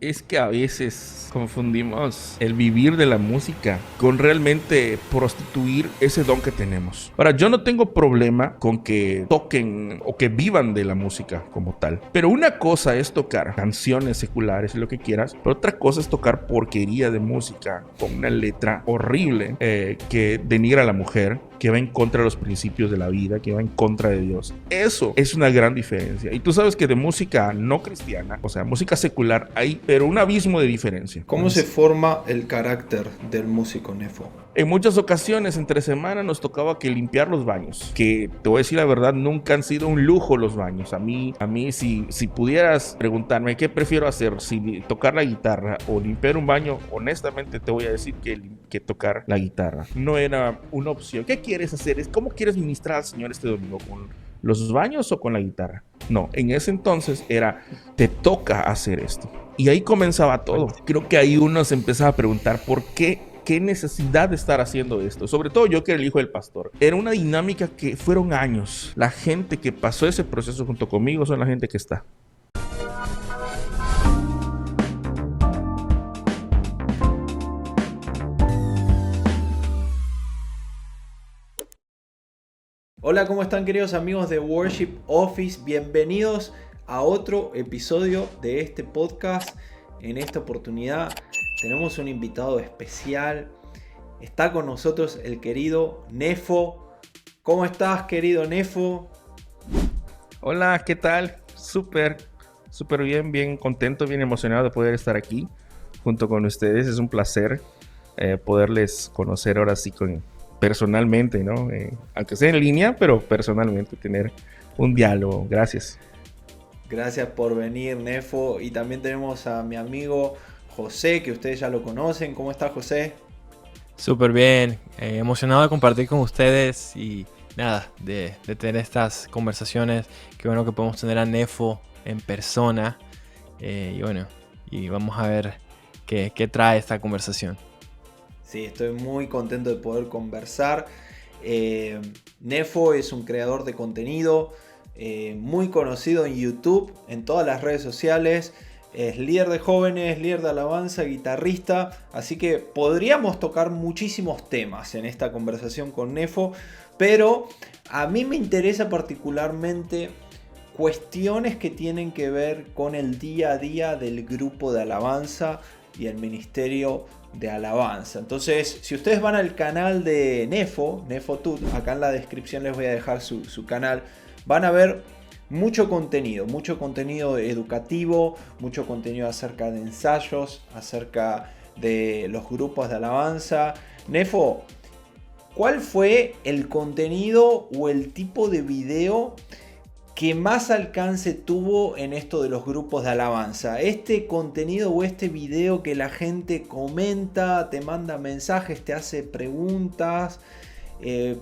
Es que a veces confundimos el vivir de la música con realmente prostituir ese don que tenemos. Ahora, yo no tengo problema con que toquen o que vivan de la música como tal. Pero una cosa es tocar canciones seculares y lo que quieras, pero otra cosa es tocar porquería de música con una letra horrible que denigra a la mujer, que va en contra de los principios de la vida, que va en contra de Dios. Eso es una gran diferencia. Y tú sabes que de música no cristiana, o sea, música secular, hay pero un abismo de diferencia. ¿Cómo se forma el carácter del músico, Nefo? En muchas ocasiones, entre semana, nos tocaba que limpiar los baños. Que te voy a decir la verdad, nunca han sido un lujo los baños. A mí si pudieras preguntarme qué prefiero hacer, si tocar la guitarra o limpiar un baño, honestamente te voy a decir que tocar la guitarra. No era una opción. ¿Qué quieres hacer? ¿Cómo quieres ministrar al Señor este domingo? ¿Con los baños o con la guitarra? No, en ese entonces era, te toca hacer esto. Y ahí comenzaba todo. Creo que ahí uno se empezaba a preguntar por qué necesidad de estar haciendo esto. Sobre todo yo que era el hijo del pastor. Era una dinámica que fueron años. La gente que pasó ese proceso junto conmigo son la gente que está. Hola, ¿cómo están queridos amigos de Worship Office? Bienvenidos a otro episodio de este podcast. En esta oportunidad tenemos un invitado especial. Está con nosotros el querido Nefo. ¿Cómo estás, querido Nefo? Hola, ¿qué tal? Súper bien, bien contento, bien emocionado de poder estar aquí junto con ustedes. Es un placer poderles conocer ahora sí personalmente, ¿no? Aunque sea en línea, pero personalmente tener un diálogo. Gracias. Gracias por venir, Nefo. Y también tenemos a mi amigo José, que ustedes ya lo conocen. ¿Cómo está, José? Súper bien, emocionado de compartir con ustedes y nada, de tener estas conversaciones. Qué bueno que podemos tener a Nefo en persona. Y bueno, y vamos a ver qué trae esta conversación. Sí, estoy muy contento de poder conversar. Nefo es un creador de contenido muy conocido en YouTube, en todas las redes sociales. Es líder de jóvenes, líder de alabanza, guitarrista. Así que podríamos tocar muchísimos temas en esta conversación con Nefo. Pero a mí me interesa particularmente cuestiones que tienen que ver con el día a día del grupo de alabanza y el ministerio de alabanza. Entonces, si ustedes van al canal de Nefo Tut, acá en la descripción les voy a dejar su canal, van a ver mucho contenido educativo, mucho contenido acerca de ensayos, acerca de los grupos de alabanza. Nefo, ¿cuál fue el contenido o el tipo de video que más alcance tuvo en esto de los grupos de alabanza? Este contenido o este video que la gente comenta, te manda mensajes, te hace preguntas,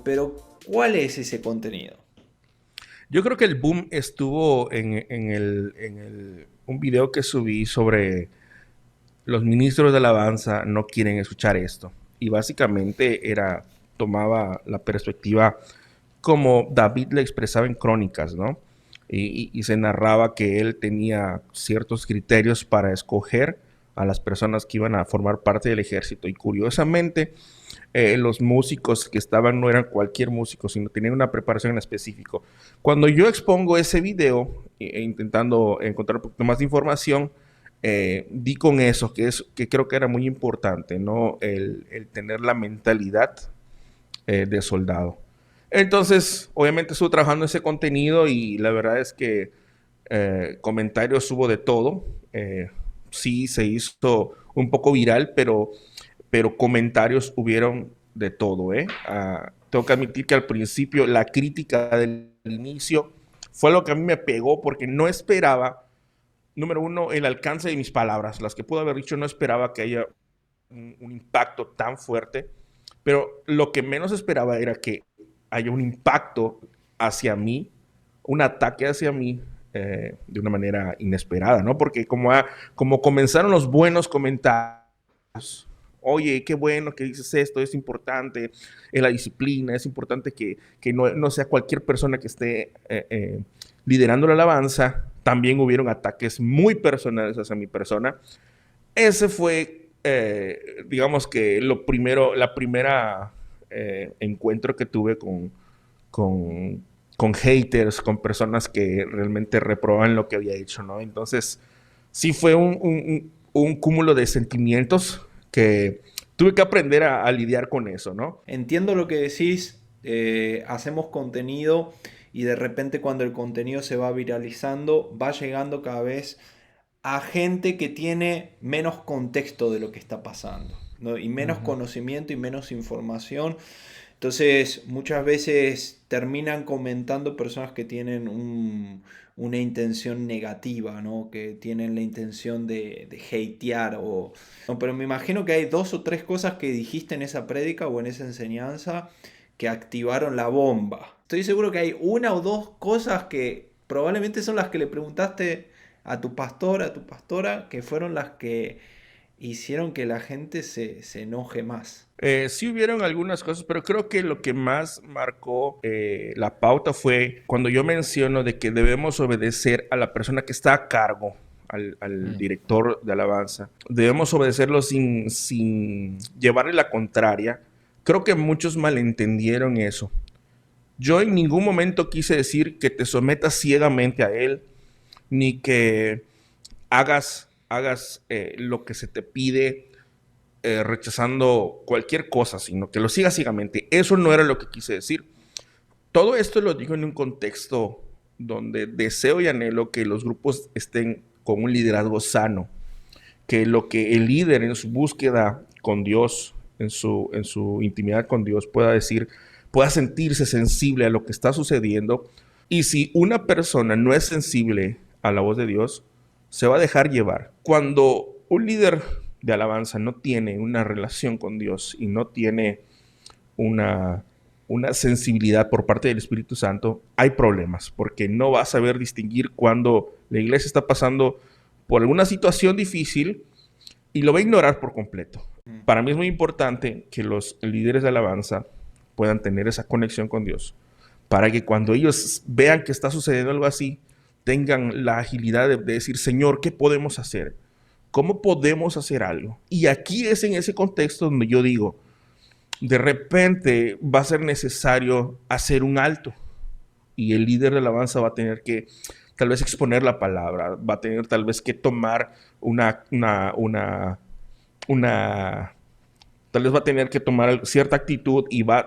pero ¿cuál es ese contenido? Yo creo que el boom estuvo un video que subí sobre los ministros de alabanza no quieren escuchar esto. Y básicamente tomaba la perspectiva como David le expresaba en Crónicas, ¿no? Y se narraba que él tenía ciertos criterios para escoger a las personas que iban a formar parte del ejército. Y curiosamente, los músicos que estaban no eran cualquier músico, sino tenían una preparación en específico. Cuando yo expongo ese video, intentando encontrar un poquito más de información, di con eso, que creo que era muy importante, ¿no? El tener la mentalidad de soldado. Entonces, obviamente estuve trabajando ese contenido y la verdad es que comentarios hubo de todo. Sí, se hizo un poco viral, pero comentarios hubieron de todo, ¿eh? Tengo que admitir que al principio la crítica del inicio fue lo que a mí me pegó porque no esperaba, número uno, el alcance de mis palabras. Las que pude haber dicho, no esperaba que haya un impacto tan fuerte, pero lo que menos esperaba era que haya un impacto hacia mí, un ataque hacia mí de una manera inesperada, ¿no? Porque como comenzaron los buenos comentarios, oye, qué bueno que dices esto, es importante la disciplina, es importante que no sea cualquier persona que esté liderando la alabanza, también hubieron ataques muy personales hacia mi persona. Ese fue, digamos que la primera encuentro que tuve con, con haters, con personas que realmente reprobaban lo que había hecho, ¿no? Entonces, sí fue un cúmulo de sentimientos que tuve que aprender a lidiar con eso, ¿no? Entiendo lo que decís, hacemos contenido y de repente cuando el contenido se va viralizando, va llegando cada vez a gente que tiene menos contexto de lo que está pasando, ¿no? Y menos Ujú. conocimiento y menos información. Entonces, muchas veces terminan comentando personas que tienen una intención negativa, ¿no? Que tienen la intención de hatear o... No, pero me imagino que hay dos o tres cosas que dijiste en esa prédica o en esa enseñanza que activaron la bomba. Estoy seguro que hay una o dos cosas que probablemente son las que le preguntaste a tu pastor, a tu pastora, que fueron las que hicieron que la gente se enoje más. Sí hubieron algunas cosas, pero creo que lo que más marcó la pauta fue cuando yo menciono de que debemos obedecer a la persona que está a cargo, al Mm. director de alabanza. Debemos obedecerlo sin llevarle la contraria. Creo que muchos malentendieron eso. Yo en ningún momento quise decir que te sometas ciegamente a él, ni que hagas lo que se te pide rechazando cualquier cosa, sino que lo sigas ciegamente. Eso no era lo que quise decir. Todo esto lo digo en un contexto donde deseo y anhelo que los grupos estén con un liderazgo sano, que lo que el líder en su búsqueda con Dios, en su intimidad con Dios, pueda decir, pueda sentirse sensible a lo que está sucediendo. Y si una persona no es sensible a la voz de Dios, se va a dejar llevar. Cuando un líder de alabanza no tiene una relación con Dios y no tiene una, una sensibilidad por parte del Espíritu Santo, hay problemas, porque no va a saber distinguir cuando la iglesia está pasando por alguna situación difícil y lo va a ignorar por completo. Para mí es muy importante que los líderes de alabanza puedan tener esa conexión con Dios, para que cuando ellos vean que está sucediendo algo así, tengan la agilidad de decir, Señor, ¿qué podemos hacer? ¿Cómo podemos hacer algo? Y aquí es en ese contexto donde yo digo, de repente va a ser necesario hacer un alto y el líder de alabanza va a tener que tal vez exponer la palabra, va a tener tal vez que tomar una tal vez va a tener que tomar cierta actitud y va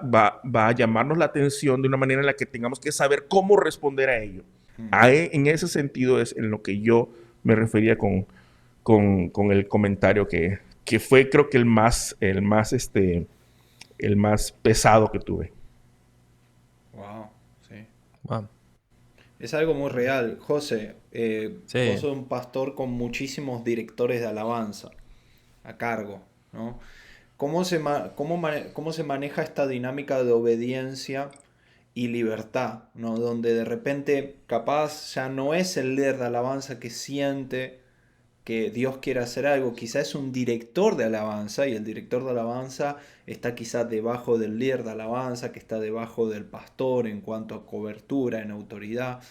a llamarnos la atención de una manera en la que tengamos que saber cómo responder a ello. En ese sentido es en lo que yo me refería con el comentario que fue creo que el más pesado que tuve. Wow, sí. Wow. Es algo muy real. José, vos Sí. sos un pastor con muchísimos directores de alabanza a cargo, ¿no? ¿Cómo se maneja esta dinámica de obediencia y libertad, ¿no? Donde de repente capaz ya no es el líder de alabanza que siente que Dios quiere hacer algo, quizá es un director de alabanza y el director de alabanza está quizá debajo del líder de alabanza, que está debajo del pastor en cuanto a cobertura, en autoridad.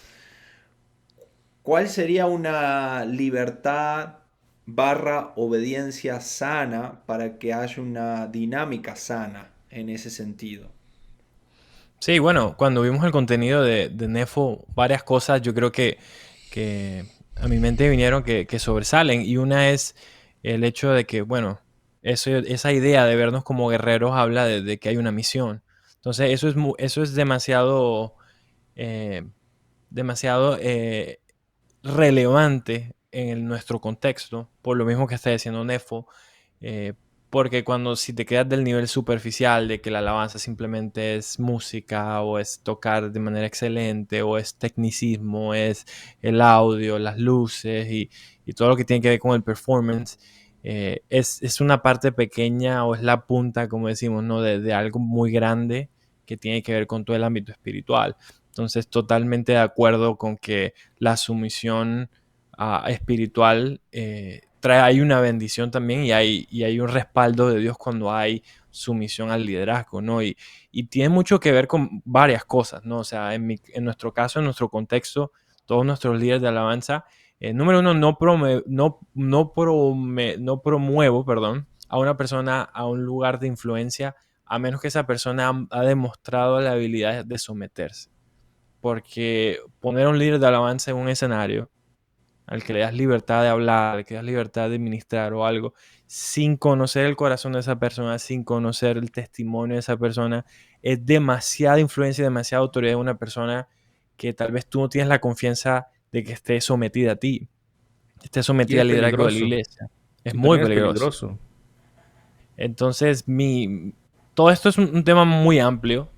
¿Cuál sería una libertad barra obediencia sana para que haya una dinámica sana en ese sentido? Sí, bueno, cuando vimos el contenido de Nefo, varias cosas yo creo que a mi mente vinieron que sobresalen. Y una es el hecho de que, bueno, esa idea de vernos como guerreros habla de que hay una misión. Entonces, eso es demasiado, eh, demasiado relevante en nuestro contexto, por lo mismo que está diciendo Nefo, eh, porque cuando si te quedas del nivel superficial de que la alabanza simplemente es música o es tocar de manera excelente o es tecnicismo, es el audio, las luces y todo lo que tiene que ver con el performance, es una parte pequeña o es la punta, como decimos, ¿no? de algo muy grande que tiene que ver con todo el ámbito espiritual. Entonces, totalmente de acuerdo con que la sumisión espiritual hay una bendición también y hay un respaldo de Dios cuando hay sumisión al liderazgo, ¿no? Y tiene mucho que ver con varias cosas, ¿no? O sea, en nuestro caso, en nuestro contexto, todos nuestros líderes de alabanza, número uno, no promuevo, perdón, a una persona a un lugar de influencia a menos que esa persona ha demostrado la habilidad de someterse. Porque poner a un líder de alabanza en un escenario al que le das libertad de hablar, al que le das libertad de ministrar o algo, sin conocer el corazón de esa persona, sin conocer el testimonio de esa persona, es demasiada influencia, demasiada autoridad de una persona que tal vez tú no tienes la confianza de que esté sometida a ti, esté Y sometida es al liderazgo de la peligroso. iglesia. Es Y muy también es peligroso. peligroso. Entonces, todo esto es un tema muy amplio,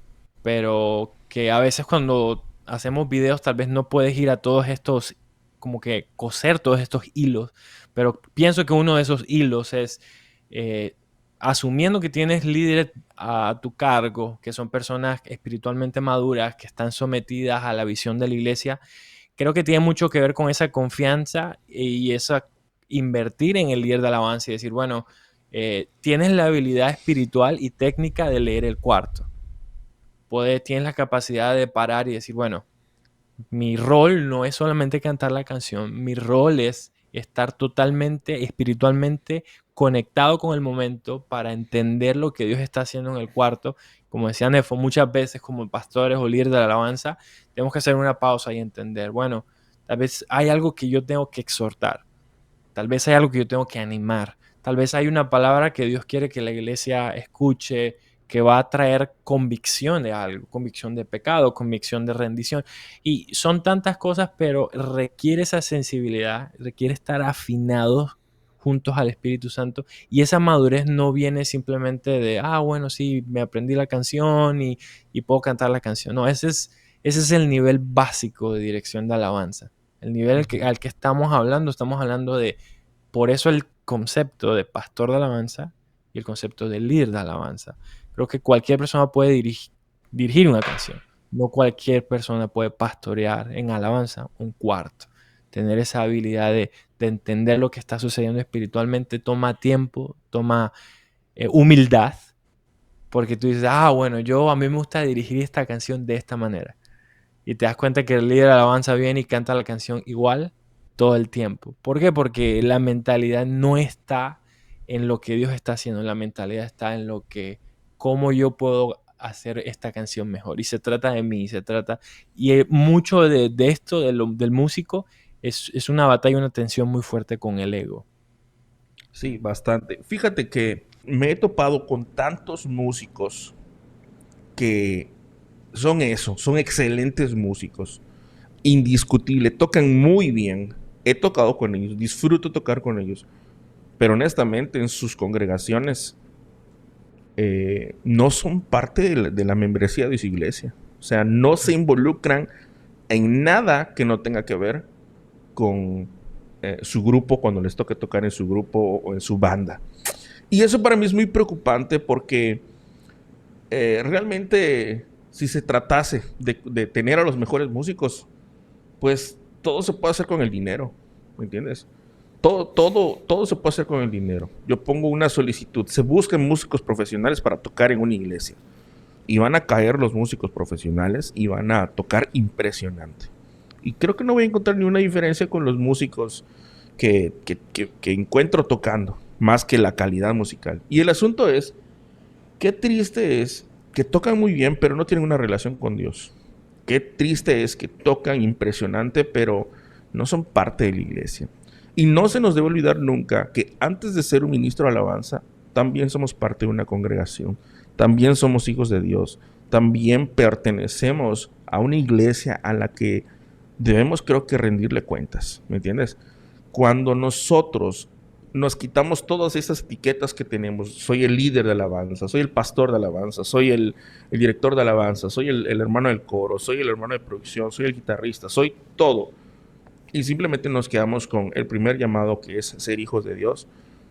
pero que a veces cuando hacemos videos tal vez no puedes ir a todos estos, como que coser todos estos hilos, pero pienso que uno de esos hilos es eh, asumiendo que tienes líderes a tu cargo, que son personas espiritualmente maduras, que están sometidas a la visión de la iglesia, creo que tiene mucho que ver con esa confianza y esa invertir en el líder de alabanza y decir, bueno, tienes la habilidad espiritual y técnica de leer el cuarto. Tienes la capacidad de parar y decir, bueno, mi rol no es solamente cantar la canción, mi rol es estar totalmente espiritualmente conectado con el momento para entender lo que Dios está haciendo en el cuarto. Como decía Nefo, muchas veces como pastores o líderes de la alabanza, tenemos que hacer una pausa y entender, bueno, tal vez hay algo que yo tengo que exhortar, tal vez hay algo que yo tengo que animar, tal vez hay una palabra que Dios quiere que la iglesia escuche, que va a traer convicción de algo, convicción de pecado, convicción de rendición. Y son tantas cosas, pero requiere esa sensibilidad, requiere estar afinados juntos al Espíritu Santo. Y esa madurez no viene simplemente de, bueno, sí, me aprendí la canción y puedo cantar la canción. No, ese es el nivel básico de dirección de alabanza. El nivel al que estamos hablando de, por eso el concepto de pastor de alabanza y el concepto de líder de alabanza. Creo que cualquier persona puede dirigir una canción. No cualquier persona puede pastorear en alabanza un cuarto. Tener esa habilidad de entender lo que está sucediendo espiritualmente toma tiempo, toma humildad, porque tú dices, bueno, a mí me gusta dirigir esta canción de esta manera. Y te das cuenta que el líder de alabanza viene y canta la canción igual todo el tiempo. ¿Por qué? Porque la mentalidad no está en lo que Dios está haciendo, la mentalidad está en cómo yo puedo hacer esta canción mejor. Y se trata de mí, y mucho de esto, del músico, es una batalla, una tensión muy fuerte con el ego. Sí, bastante. Fíjate que me he topado con tantos músicos que son excelentes músicos, indiscutible, tocan muy bien. He tocado con ellos, disfruto tocar con ellos, pero honestamente en sus congregaciones no son parte de la membresía de su iglesia. O sea, no se involucran en nada que no tenga que ver con su grupo cuando les toque tocar en su grupo o en su banda. Y eso para mí es muy preocupante porque realmente si se tratase de tener a los mejores músicos, pues todo se puede hacer con el dinero, ¿me entiendes? Todo se puede hacer con el dinero. Yo pongo una solicitud, se buscan músicos profesionales para tocar en una iglesia. Y van a caer los músicos profesionales y van a tocar impresionante. Y creo que no voy a encontrar ninguna diferencia con los músicos que encuentro tocando, más que la calidad musical. Y el asunto es, qué triste es que tocan muy bien, pero no tienen una relación con Dios. Qué triste es que tocan impresionante, pero no son parte de la iglesia. Y no se nos debe olvidar nunca que antes de ser un ministro de alabanza, también somos parte de una congregación. También somos hijos de Dios. También pertenecemos a una iglesia a la que debemos, creo que, rendirle cuentas. ¿Me entiendes? Cuando nosotros nos quitamos todas esas etiquetas que tenemos, soy el líder de alabanza, soy el pastor de alabanza, soy el director de alabanza, soy el hermano del coro, soy el hermano de producción, soy el guitarrista, soy todo. Y simplemente nos quedamos con el primer llamado, que es ser hijos de Dios.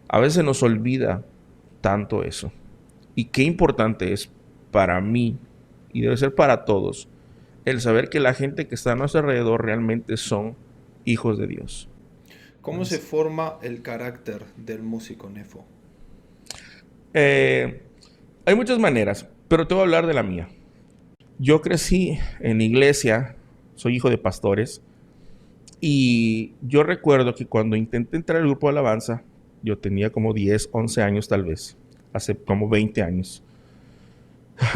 A veces nos olvida tanto eso. Y qué importante es para mí, y debe ser para todos, el saber que la gente que está a nuestro alrededor realmente son hijos de Dios. ¿Cómo se forma el carácter del músico, Nefo? Hay muchas maneras, pero te voy a hablar de la mía. Yo crecí en iglesia, soy hijo de pastores, Y yo recuerdo que cuando intenté entrar al grupo de alabanza, yo tenía como 10, 11 años tal vez, hace como 20 años.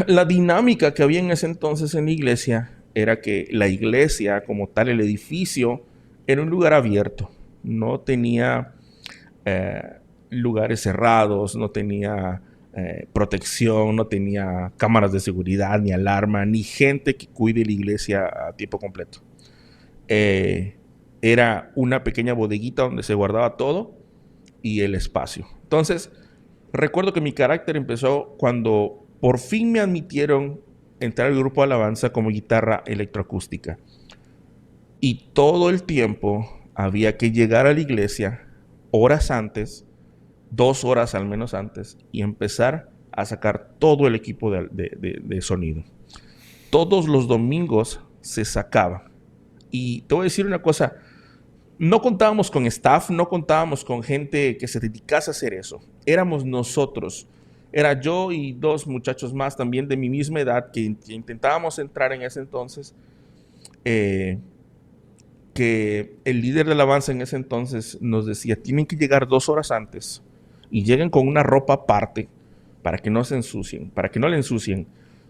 La dinámica que había en ese entonces en la iglesia era que la iglesia como tal, el edificio, era un lugar abierto. No tenía eh, lugares cerrados, no tenía protección, no tenía cámaras de seguridad, ni alarma, ni gente que cuide la iglesia a tiempo completo. Eh, Era una pequeña bodeguita donde se guardaba todo y el espacio. Entonces, recuerdo que mi carácter empezó cuando por fin me admitieron entrar al grupo de alabanza como guitarra electroacústica. Y todo el tiempo había que llegar a la iglesia horas antes, 2 horas al menos antes, y empezar a sacar todo el equipo de sonido. Todos los domingos se sacaba. Y te voy a decir una cosa, no contábamos con staff, no contábamos con gente que se dedicase a hacer eso. Éramos nosotros. Era yo y dos muchachos más también de mi misma edad que intentábamos entrar en ese entonces. eh, que el líder de alabanza en ese entonces nos decía, tienen que llegar 2 horas antes y lleguen con una ropa aparte para que no se ensucien, para que no le ensucien.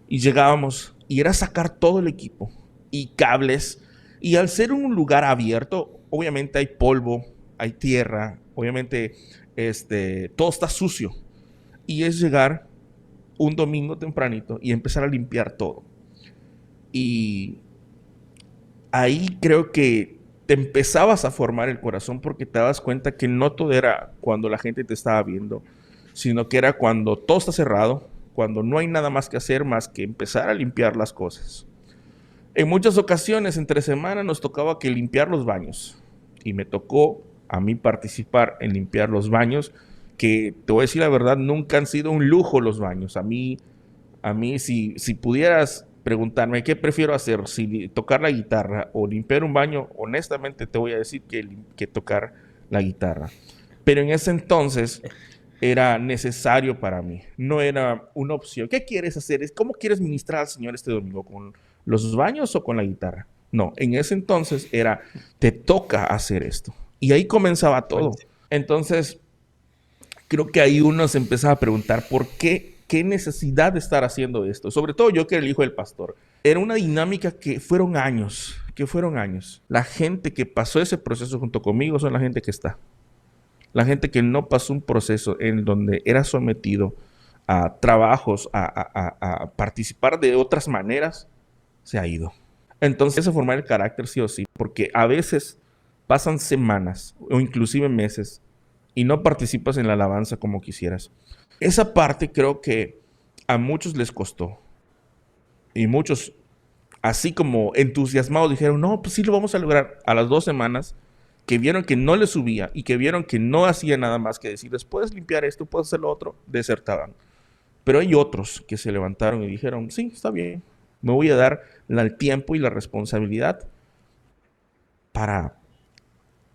Y llegábamos y era sacar todo el equipo y cables. Y al ser un lugar abierto, obviamente hay polvo, hay tierra, obviamente todo está sucio. Y es llegar un domingo tempranito y empezar a limpiar todo. Y ahí creo que te empezabas a formar el corazón porque te dabas cuenta que no todo era cuando la gente te estaba viendo, sino que era cuando todo está cerrado, cuando no hay nada más que hacer más que empezar a limpiar las cosas. En muchas ocasiones, entre semana, nos tocaba que limpiar los baños. Y me tocó a mí participar en limpiar los baños, que te voy a decir la verdad, nunca han sido un lujo los baños. A mí si pudieras preguntarme qué prefiero hacer, si tocar la guitarra o limpiar un baño, honestamente te voy a decir que tocar la guitarra. Pero en ese entonces era necesario para mí, no era una opción. ¿Qué quieres hacer? ¿Cómo quieres ministrar al Señor este domingo? ¿Con los baños o con la guitarra? No, en ese entonces era, te toca hacer esto. Y ahí comenzaba todo. Entonces, creo que ahí uno se empezaba a preguntar por qué necesidad de estar haciendo esto. Sobre todo yo que era el hijo del pastor. Era una dinámica que fueron años, La gente que pasó ese proceso junto conmigo son la gente que está. La gente que no pasó un proceso en donde era sometido a trabajos, a participar de otras maneras, se ha ido. Entonces, formar el carácter sí o sí, porque a veces pasan semanas o inclusive meses y no participas en la alabanza como quisieras. Esa parte creo que a muchos les costó. Y muchos, así como entusiasmados, dijeron, no, pues sí lo vamos a lograr. A las 2 semanas, que vieron que no le subía y que vieron que no hacía nada más que decirles, puedes limpiar esto, puedes hacer lo otro, desertaban. Pero hay otros que se levantaron y dijeron, sí, está bien, me voy a dar el tiempo y la responsabilidad para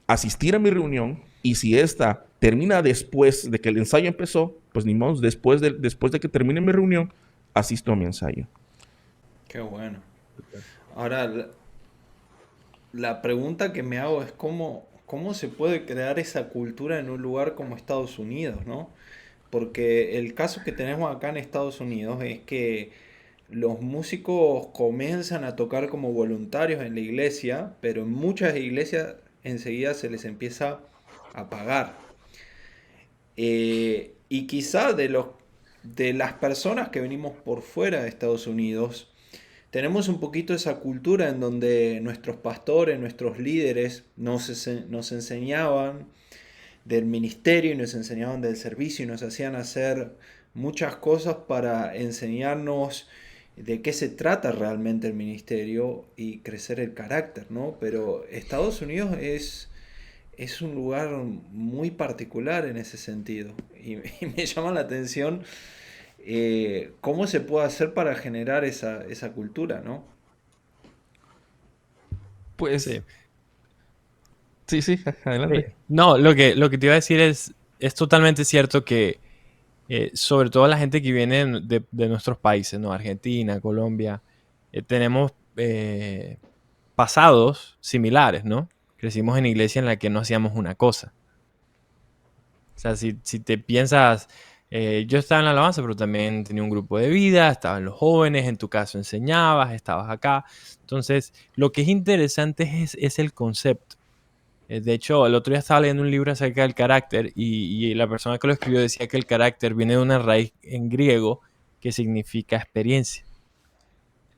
asistir a mi reunión, y si esta termina después de que el ensayo empezó, pues ni modo, después de que termine mi reunión, asisto a mi ensayo. Qué bueno. Ahora, la pregunta que me hago es cómo se puede crear esa cultura en un lugar como Estados Unidos, ¿no? Porque el caso que tenemos acá en Estados Unidos es que los músicos comienzan a tocar como voluntarios en la iglesia, pero en muchas iglesias enseguida se les empieza a pagar. Y quizá de las personas que venimos por fuera de Estados Unidos, tenemos un poquito esa cultura en donde nuestros pastores, nuestros líderes nos enseñaban del ministerio y nos enseñaban del servicio y nos hacían hacer muchas cosas para enseñarnos de qué se trata realmente el ministerio y crecer el carácter, ¿no? Pero Estados Unidos es un lugar muy particular en ese sentido y me llama la atención cómo se puede hacer para generar esa cultura, ¿no? Pues, Sí. sí, sí, adelante. No, lo que te iba a decir es totalmente cierto que sobre todo la gente que viene de nuestros países, ¿no? Argentina, Colombia, tenemos pasados similares, ¿no? crecimos en iglesia en la que no hacíamos una cosa. O sea, si te piensas, yo estaba en la alabanza, pero también tenía un grupo de vida, estaban los jóvenes, en tu caso enseñabas, estabas acá. Entonces, lo que es interesante es el concepto. De hecho, el otro día estaba leyendo un libro acerca del carácter y la persona que lo escribió decía que el carácter viene de una raíz en griego que significa experiencia.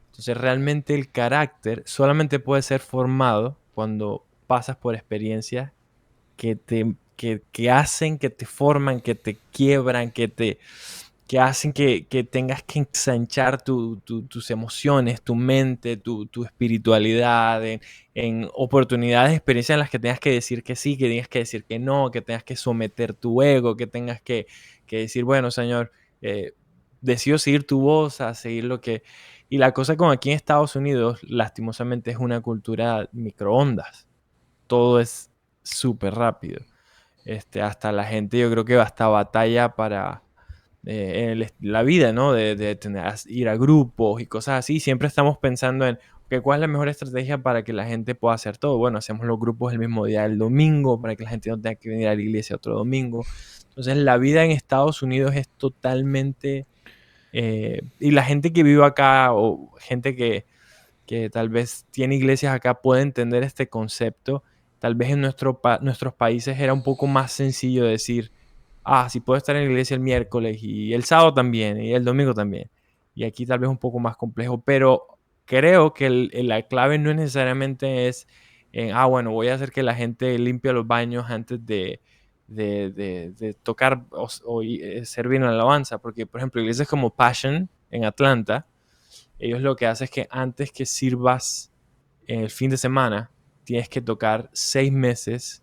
Entonces, realmente el carácter solamente puede ser formado cuando pasas por experiencias que hacen, que te forman, que te quiebran, que hacen que tengas que ensanchar tus emociones, tu mente, tu espiritualidad en oportunidades, experiencias en las que tengas que decir que sí, que tengas que decir que no, que tengas que someter tu ego, que tengas que decir, bueno, Señor, decido seguir tu voz, a seguir lo que... Y la cosa con aquí en Estados Unidos, lastimosamente, es una cultura microondas. Todo es súper rápido. Hasta la gente, yo creo que hasta batalla para la vida, ¿no? De ir a grupos y cosas así. Siempre estamos pensando en cuál es la mejor estrategia para que la gente pueda hacer todo. Bueno, hacemos los grupos el mismo día del domingo para que la gente no tenga que venir a la iglesia otro domingo. Entonces, la vida en Estados Unidos es totalmente... y la gente que vive acá o gente que tal vez tiene iglesias acá puede entender este concepto. Tal vez en nuestros países era un poco más sencillo decir, sí puedo estar en la iglesia el miércoles y el sábado también y el domingo también. Y aquí tal vez un poco más complejo, pero creo que la clave no necesariamente es bueno, voy a hacer que la gente limpie los baños antes de tocar o servir en la alabanza, porque por ejemplo iglesias como Passion en Atlanta, ellos lo que hacen es que antes que sirvas en el fin de semana, tienes que tocar 6 meses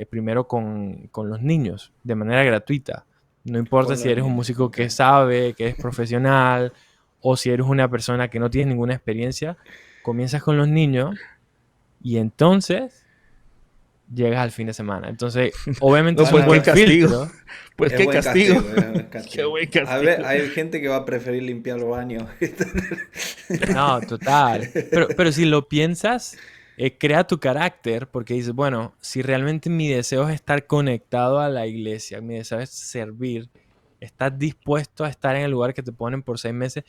primero con los niños, de manera gratuita. No importa Con si los eres un niños, músico ok. que sabe, que es profesional, o si eres una persona que no tiene ninguna experiencia, comienzas con los niños y entonces llegas al fin de semana. Entonces, obviamente No, es pues un qué buen Bueno, castigo. filtro. Pues es qué buen castigo. castigo, es buen Qué castigo. buen A ver, castigo. hay gente que va a preferir limpiar los baños. No, total. Pero si lo piensas, crea tu carácter porque dices, bueno, si realmente mi deseo es estar conectado a la iglesia, mi deseo es servir, estás dispuesto a estar en el lugar que te ponen por 6 meses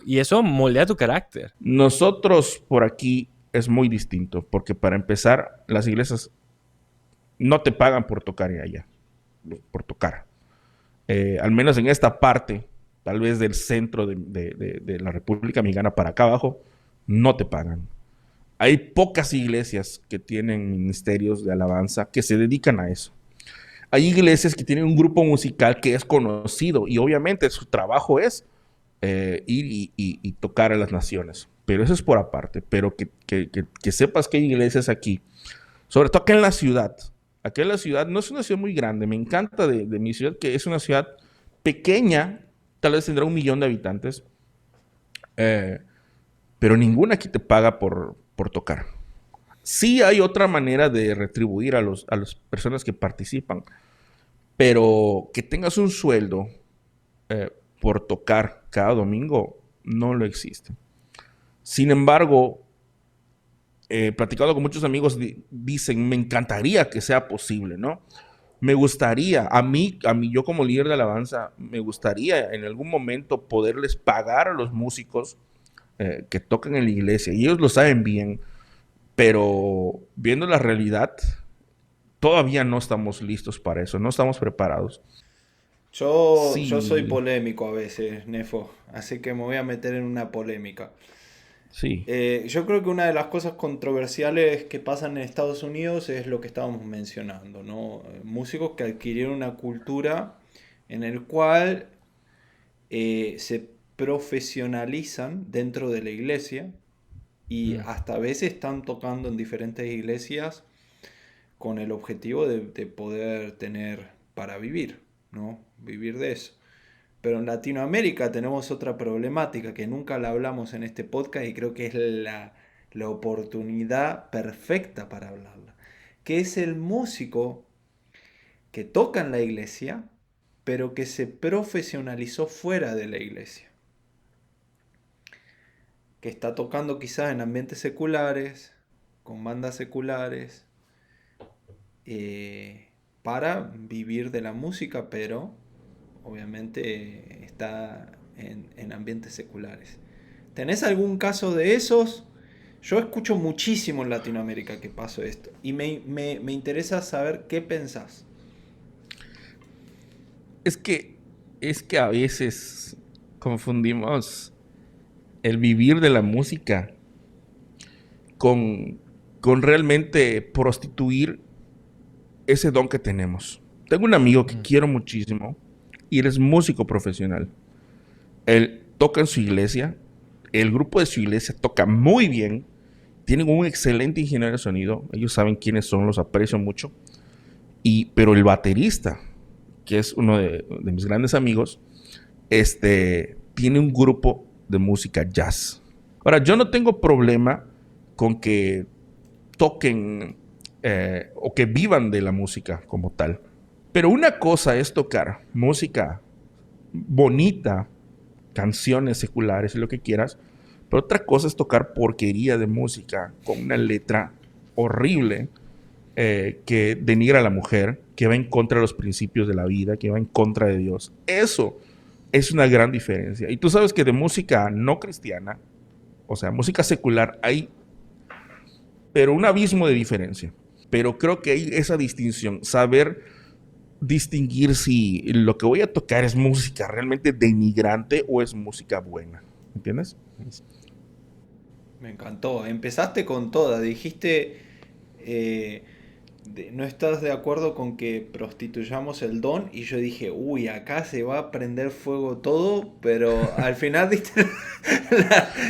y eso moldea tu carácter. Nosotros por aquí es muy distinto, porque para empezar, las iglesias no te pagan por tocar allá, por tocar. Al menos en esta parte, tal vez del centro de la República Mexicana para acá abajo, no te pagan. Hay pocas iglesias que tienen ministerios de alabanza que se dedican a eso. Hay iglesias que tienen un grupo musical que es conocido y obviamente su trabajo es ir y tocar a las naciones. Pero eso es por aparte. Pero que sepas que hay iglesias aquí, sobre todo acá en la ciudad. Acá en la ciudad no es una ciudad muy grande. Me encanta de mi ciudad que es una ciudad pequeña, tal vez tendrá 1 millón de habitantes, eh, pero ninguna aquí te paga por tocar. Sí hay otra manera de retribuir a las personas que participan, pero que tengas un sueldo eh, por tocar cada domingo, no lo existe. Sin embargo, platicando con muchos amigos, dicen, me encantaría que sea posible, ¿no? Me gustaría, yo como líder de alabanza, me gustaría en algún momento poderles pagar a los músicos que tocan en la iglesia. Y ellos lo saben bien, pero viendo la realidad, todavía no estamos listos para eso, no estamos preparados. Yo soy Sí, polémico a veces, Nefo, así que me voy a meter en una polémica. sí. Yo creo que una de las cosas controversiales que pasan en Estados Unidos es lo que estábamos mencionando, ¿no? Músicos que adquirieron una cultura en el cual se profesionalizan dentro de la iglesia y Mm. hasta a veces están tocando en diferentes iglesias con el objetivo de poder tener para vivir, ¿no? Vivir de eso. Pero en Latinoamérica tenemos otra problemática que nunca la hablamos en este podcast y creo que es la oportunidad perfecta para hablarla, que es el músico que toca en la iglesia, pero que se profesionalizó fuera de la iglesia, que está tocando quizás en ambientes seculares, con bandas seculares para vivir de la música, pero obviamente está en ambientes seculares. ¿Tenés algún caso de esos? Yo escucho muchísimo en Latinoamérica que pasó esto y me interesa saber qué pensás. Es que, es que a veces confundimos el vivir de la música con, con realmente prostituir ese don que tenemos. Tengo un amigo que quiero muchísimo y él es músico profesional. Él toca en su iglesia, el grupo de su iglesia toca muy bien, tienen un excelente ingeniero de sonido, ellos saben quiénes son, los aprecio mucho, pero el baterista, que es uno de mis grandes amigos, tiene un grupo de música jazz. Ahora, yo no tengo problema con que toquen o que vivan de la música como tal. Pero una cosa es tocar música bonita, canciones seculares y lo que quieras, pero otra cosa es tocar porquería de música con una letra horrible que denigra a la mujer, que va en contra de los principios de la vida, que va en contra de Dios. Eso es una gran diferencia. Y tú sabes que de música no cristiana, o sea, música secular, hay pero un abismo de diferencia. Pero creo que hay esa distinción, saber distinguir si lo que voy a tocar es música realmente denigrante o es música buena. ¿Entiendes? Me encantó. Empezaste con toda. Dijiste, no estás de acuerdo con que prostituyamos el don. Y yo dije, uy, acá se va a prender fuego todo. Pero al final diste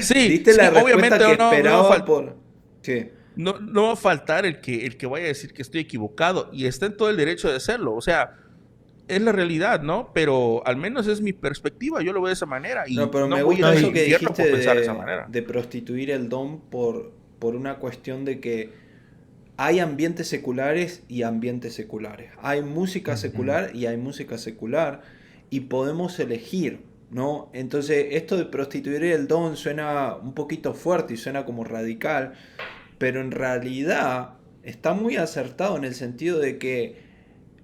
Sí, diste sí, la respuesta obviamente que no, esperaba por... Sí. no va a faltar el que vaya a decir que estoy equivocado y está en todo el derecho de hacerlo. O sea, es la realidad, ¿no? Pero al menos es mi perspectiva, yo lo veo de esa manera No, y pero no me voy a ir gusta al eso que infierno dijiste por pensar de esa manera. de prostituir el don por una cuestión de que hay ambientes seculares y ambientes seculares. Hay música secular y hay música secular y podemos elegir, ¿no? Entonces, esto de prostituir el don suena un poquito fuerte y suena como radical, pero en realidad está muy acertado en el sentido de que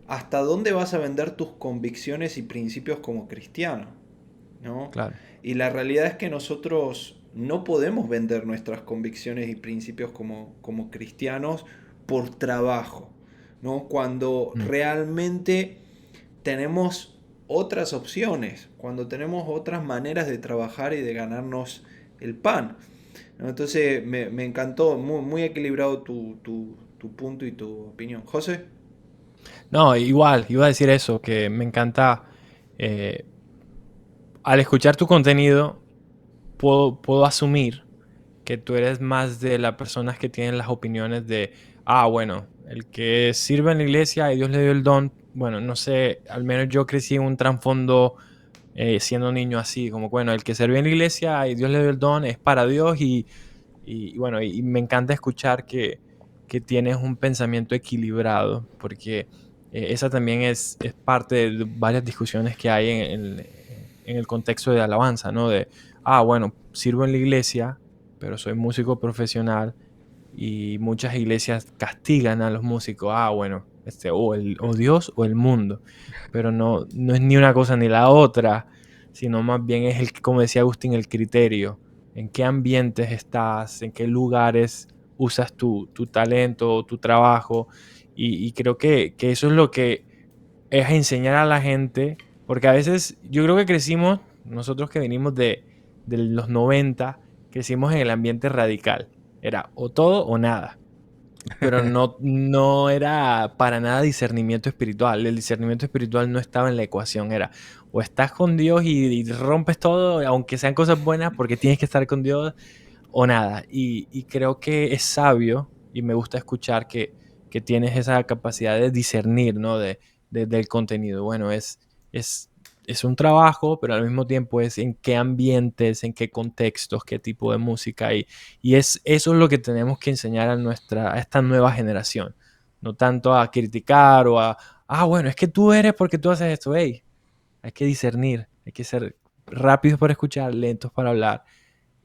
hasta dónde vas a vender tus convicciones y principios como cristiano, ¿no? Claro. Y la realidad es que nosotros no podemos vender nuestras convicciones y principios como cristianos por trabajo, ¿no? Cuando realmente tenemos otras opciones, cuando tenemos otras maneras de trabajar y de ganarnos el pan, ¿no? Entonces me encantó, muy, muy equilibrado tu punto y tu opinión. José. No, igual, iba a decir eso, que me encanta, eh, al escuchar tu contenido, puedo asumir que tú eres más de las personas que tienen las opiniones de, bueno, el que sirve en la iglesia y Dios le dio el don, bueno, no sé, al menos yo crecí en un trasfondo siendo niño así, como bueno, el que sirve en la iglesia y Dios le dio el don es para Dios y bueno, y me encanta escuchar que tienes un pensamiento equilibrado, porque esa también es parte de varias discusiones que hay en el contexto de alabanza, ¿no? De, bueno, sirvo en la iglesia, pero soy músico profesional y muchas iglesias castigan a los músicos. Bueno, o Dios o el mundo. Pero no es ni una cosa ni la otra, sino más bien es como decía Agustín, el criterio. En qué ambientes estás, en qué lugares usas tu talento, tu trabajo. Y creo que eso es lo que es enseñar a la gente, porque a veces yo creo que crecimos, nosotros que venimos de los 90 crecimos en el ambiente radical. Era o todo o nada. Pero no era para nada discernimiento espiritual. El discernimiento espiritual no estaba en la ecuación. Era o estás con Dios y rompes todo, aunque sean cosas buenas, porque tienes que estar con Dios, o nada. Y creo que es sabio y me gusta escuchar que tienes esa capacidad de discernir, ¿no? Del contenido. Bueno, es un trabajo, pero al mismo tiempo es en qué ambientes, en qué contextos, qué tipo de música. Eso es lo que tenemos que enseñar a esta nueva generación. No tanto a criticar o bueno, es que tú eres porque tú haces esto. Hey, hay que discernir, hay que ser rápidos para escuchar, lentos para hablar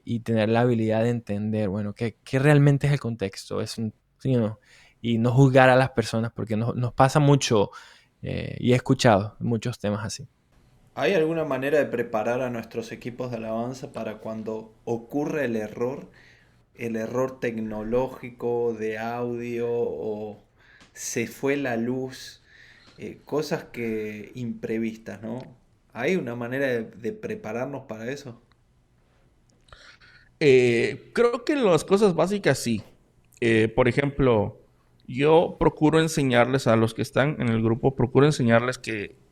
y tener la habilidad de entender, bueno, qué realmente es el contexto, ¿sí o no? Y no juzgar a las personas, porque nos pasa mucho, y he escuchado muchos temas así. ¿Hay alguna manera de preparar a nuestros equipos de alabanza para cuando ocurre el error tecnológico de audio o se fue la luz, cosas que imprevistas, ¿no? ¿Hay una manera de prepararnos para eso? Creo que las cosas básicas sí. Por ejemplo, yo procuro enseñarles a los que están en el grupo, procuro enseñarles que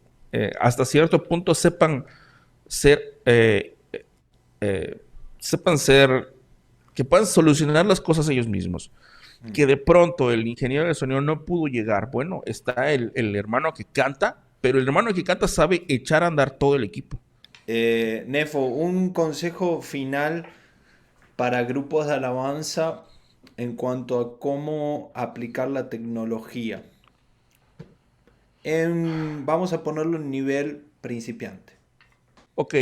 hasta cierto punto ser, eh, eh, sepan ser, que puedan solucionar las cosas ellos mismos. Mm. Que de pronto el ingeniero de sonido no pudo llegar. Bueno, está el hermano que canta, pero el hermano que canta sabe echar a andar todo el equipo. Nefo, un consejo final para grupos de alabanza en cuanto a cómo aplicar la tecnología. Vamos a ponerlo en nivel principiante. Ok,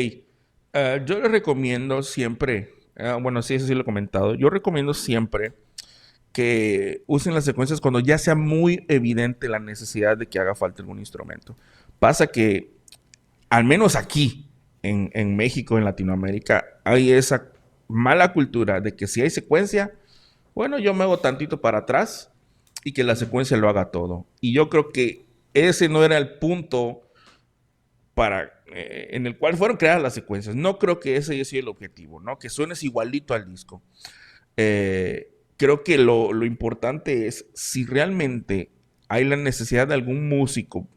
yo les recomiendo siempre, bueno, sí, eso sí lo he comentado, yo recomiendo siempre que usen las secuencias cuando ya sea muy evidente la necesidad de que haga falta algún instrumento. Pasa que, al menos aquí, en México, en Latinoamérica, hay esa mala cultura de que si hay secuencia, bueno, yo me hago tantito para atrás y que la secuencia lo haga todo. Y yo creo que ese no era el punto en el cual fueron creadas las secuencias. No creo que ese haya sido el objetivo, ¿no? Que suenes igualito al disco. Creo que lo importante es si realmente hay la necesidad de algún músico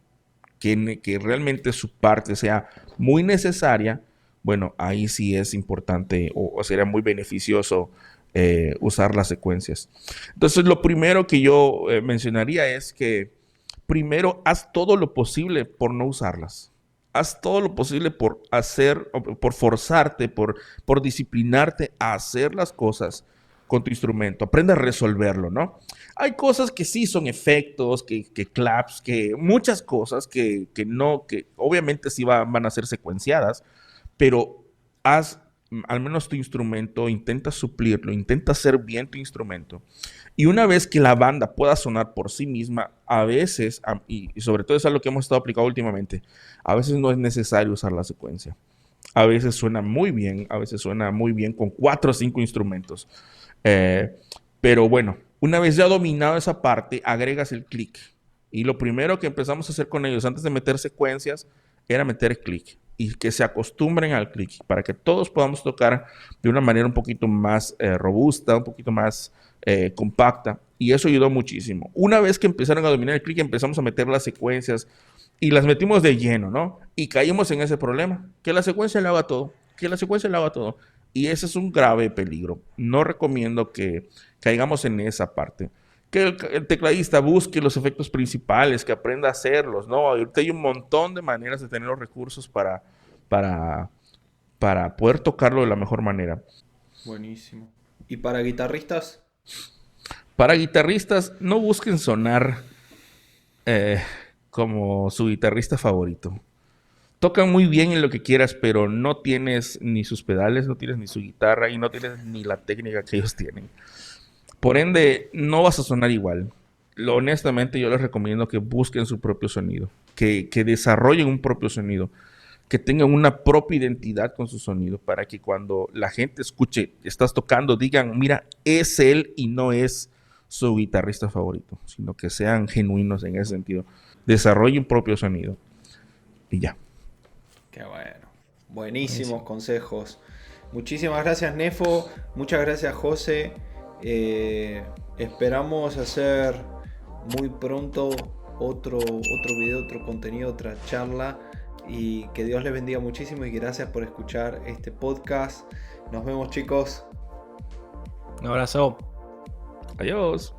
que realmente su parte sea muy necesaria, bueno, ahí sí es importante o sería muy beneficioso usar las secuencias. Entonces, lo primero que yo mencionaría es que primero haz todo lo posible por no usarlas. Haz todo lo posible por hacer, por forzarte, por disciplinarte a hacer las cosas con tu instrumento. Aprende a resolverlo, ¿no? Hay cosas que sí son efectos, que claps, que muchas cosas que no, que obviamente sí van a ser secuenciadas, pero haz al menos tu instrumento, intenta suplirlo, intenta hacer bien tu instrumento. Y una vez que la banda pueda sonar por sí misma, a veces, y sobre todo es algo que hemos estado aplicando últimamente, a veces no es necesario usar la secuencia. A veces suena muy bien, a veces suena muy bien con 4 o 5 instrumentos. Eh, pero bueno, una vez ya dominado esa parte, agregas el click. Y lo primero que empezamos a hacer con ellos antes de meter secuencias era meter click y que se acostumbren al click para que todos podamos tocar de una manera un poquito más robusta, un poquito más compacta. Y eso ayudó muchísimo. Una vez que empezaron a dominar el click, empezamos a meter las secuencias y las metimos de lleno, ¿no? Y caímos en ese problema, que la secuencia le haga todo, que la secuencia le haga todo. Y ese es un grave peligro. No recomiendo que caigamos en esa parte. Que el tecladista busque los efectos principales, que aprenda a hacerlos, ¿no? Ahorita hay un montón de maneras de tener los recursos para, para poder tocarlo de la mejor manera. Buenísimo. ¿Y para guitarristas? Para guitarristas, no busquen sonar eh, como su guitarrista favorito. Tocan muy bien en lo que quieras, pero no tienes ni sus pedales, no tienes ni su guitarra y no tienes ni la técnica que ellos tienen. Por ende, no vas a sonar igual. Honestamente, yo les recomiendo que busquen su propio sonido, que desarrollen un propio sonido, que tengan una propia identidad con su sonido, para que cuando la gente escuche, estás tocando, digan, mira, es él y no es su guitarrista favorito, sino que sean genuinos en ese sentido. Desarrollen un propio sonido y ya. Qué bueno. Buenísimos consejos. Muchísimas gracias, Nefo. Muchas gracias, José. Esperamos hacer muy pronto otro video, otro contenido, otra charla. Y que Dios les bendiga muchísimo y gracias por escuchar este podcast. Nos vemos, chicos. Un abrazo. Adiós.